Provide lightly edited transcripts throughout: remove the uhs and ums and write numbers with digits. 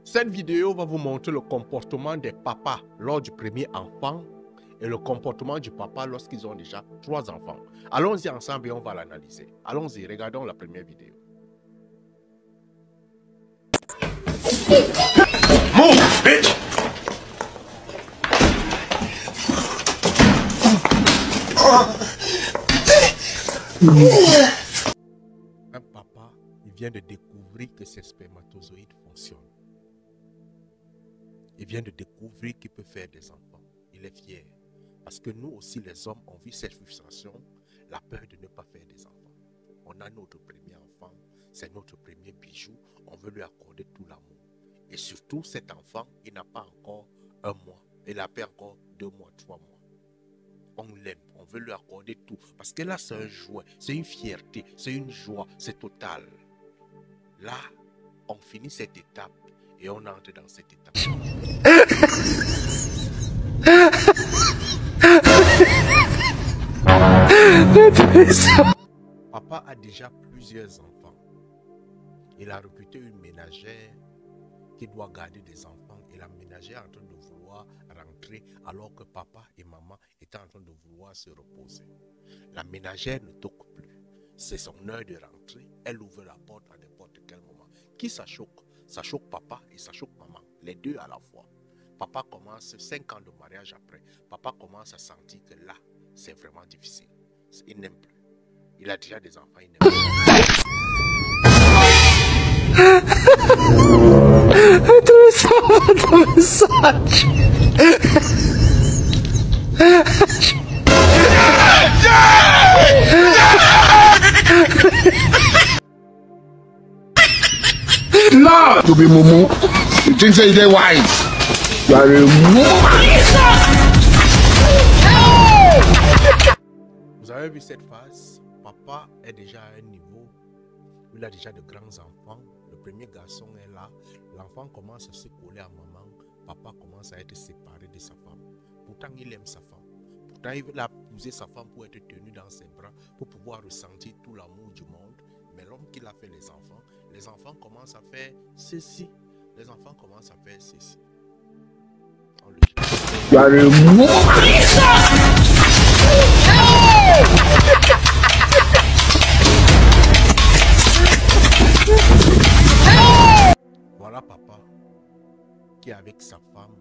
Cette vidéo va vous montrer le comportement des papas lors du premier enfant et le comportement du papa lorsqu'ils ont déjà 3 enfants. Allons-y ensemble et on va l'analyser. Allons-y, regardons la première vidéo. Move, bitch! Un papa, il vient de découvrir que ses spermatozoïdes fonctionnent. Il vient de découvrir qu'il peut faire des enfants. Il est fier. Parce que nous aussi, les hommes, on vit cette frustration, la peur de ne pas faire des enfants. On a notre premier enfant, c'est notre premier bijou, on veut lui accorder tout l'amour. Et surtout, cet enfant, il n'a pas encore 1 mois, il n'a pas encore 2 mois, 3 mois. On l'aime, on veut lui accorder tout. Parce que là, c'est un jouet, c'est une fierté, c'est une joie, c'est total. Là, on finit cette étape et on entre dans cette étape. Papa a déjà plusieurs enfants. Il a recruté une ménagère qui doit garder des enfants et la ménagère est en train de vouloir rentrer alors que papa et maman étaient en train de vouloir se reposer. La ménagère ne toque plus. C'est son heure de rentrer. Elle ouvre la porte à n'importe quel moment. Qui ça choque? Ça choque papa et ça choque maman. Les deux à la fois. Papa commence 5 ans de mariage après. Papa commence à sentir que là, c'est vraiment difficile. Il n'aime plus. Il a déjà des enfants, il n'aime plus. No! To be mumu. You think say they wise? You are a mumu. Vous avez vu cette phase? Papa est déjà à un niveau où il a déjà de grands enfants. Le premier garçon est là. L'enfant commence à se coller à maman. Papa commence à être séparé de sa femme. Pourtant, il aime sa femme. Pourtant, il veut épouser sa femme pour être tenu dans ses bras, pour pouvoir ressentir tout l'amour du monde. Mais l'homme qui a fait les enfants commencent à faire ceci. Les enfants commencent à faire ceci. On le jette. You are a mumu. Voilà papa qui est avec sa femme.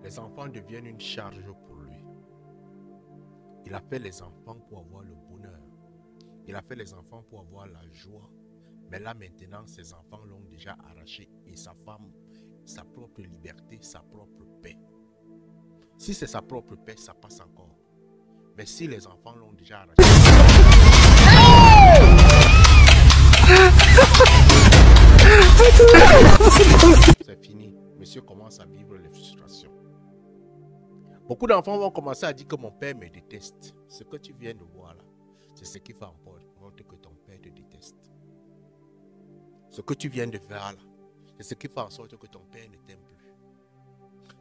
Les enfants deviennent une charge pour lui. Il a fait les enfants pour avoir le bonheur. Il a fait les enfants pour avoir la joie. Mais là maintenant, ses enfants l'ont déjà arraché. Et sa femme, sa propre liberté, sa propre paix. Si c'est sa propre paix, ça passe encore. Mais si les enfants l'ont déjà arraché... C'est fini. Monsieur commence à vivre les frustrations. Beaucoup d'enfants vont commencer à dire que mon père me déteste. Ce que tu viens de voir là, c'est ce qui fait en sorte que ton père te déteste. Ce que tu viens de faire là, c'est ce qui fait en sorte que ton père ne t'aime plus.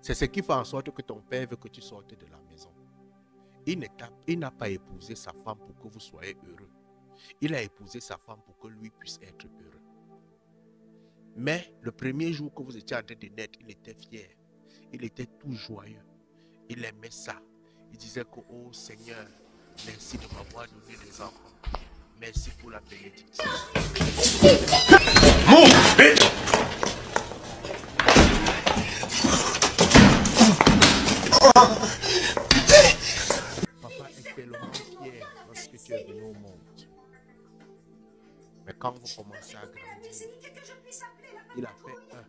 C'est ce qui fait en sorte que ton père veut que tu sortes de la maison. Il n'a pas épousé sa femme pour que vous soyez heureux. Il a épousé sa femme pour que lui puisse être heureux. Mais le premier jour que vous étiez en train de naître, il était fier. Il était tout joyeux. Il aimait ça. Il disait que, oh Seigneur, merci de m'avoir donné des enfants. Merci pour la bénédiction. Move, bitch! Papa est tellement fier lorsque tu es venu au monde. Mais quand vous commencez à grandir, il a fait 1.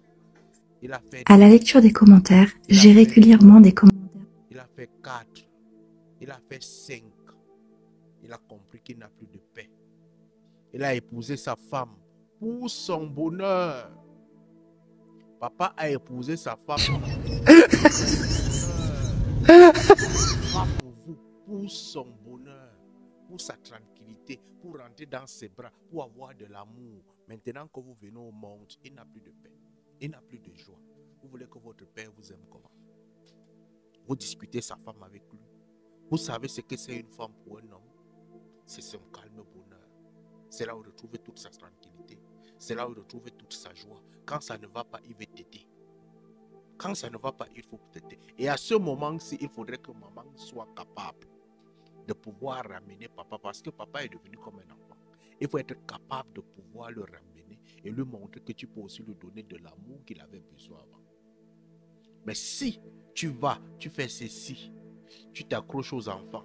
Il a fait 2. À la lecture des commentaires, j'ai régulièrement des commentaires. Il a fait 4. Il a fait 5. Il a compris qu'il n'a plus de paix. Il a épousé sa femme pour son bonheur. Papa a épousé sa femme pas pour vous, pour son bonheur, pour sa tranquillité, pour rentrer dans ses bras, pour avoir de l'amour. Maintenant que vous venez au monde, il n'a plus de paix. Il n'a plus de joie. Vous voulez que votre père vous aime comment? Vous discutez sa femme avec lui. Vous savez ce que c'est une femme pour un homme. C'est son calme bonheur. C'est là où il retrouve toute sa tranquillité. C'est là où il retrouve toute sa joie. Quand ça ne va pas, il veut t'aider. Quand ça ne va pas, il faut t'aider. Et à ce moment-ci, il faudrait que maman soit capable de pouvoir ramener papa, parce que papa est devenu comme un enfant. Il faut être capable de pouvoir le ramener et lui montrer que tu peux aussi lui donner de l'amour qu'il avait besoin avant. Mais si tu vas, tu fais ceci, tu t'accroches aux enfants,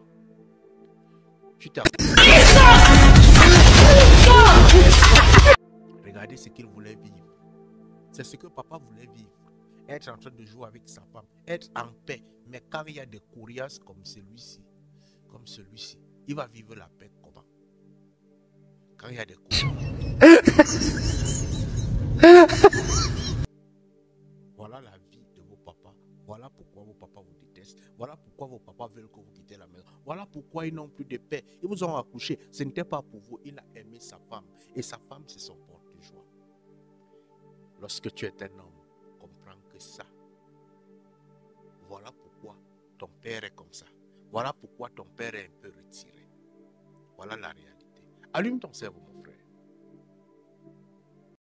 regardez ce qu'il voulait vivre. C'est ce que papa voulait vivre. Être en train de jouer avec sa femme, être en paix. Mais quand il y a des coriaces comme celui-ci, il va vivre la paix comment? Quand il y a des coriaces. Voilà la vie de vos papas. Voilà pourquoi vos papas vous détestent. Voilà pourquoi vos papas veulent que vous quittez la maison. Voilà pourquoi ils n'ont plus de paix. Ils vous ont accouché. Ce n'était pas pour vous. Il a aimé sa femme. Et sa femme, c'est son porte-joie. Lorsque tu es un homme, comprends que ça. Voilà pourquoi ton père est comme ça. Voilà pourquoi ton père est un peu retiré. Voilà la réalité. Allume ton cerveau.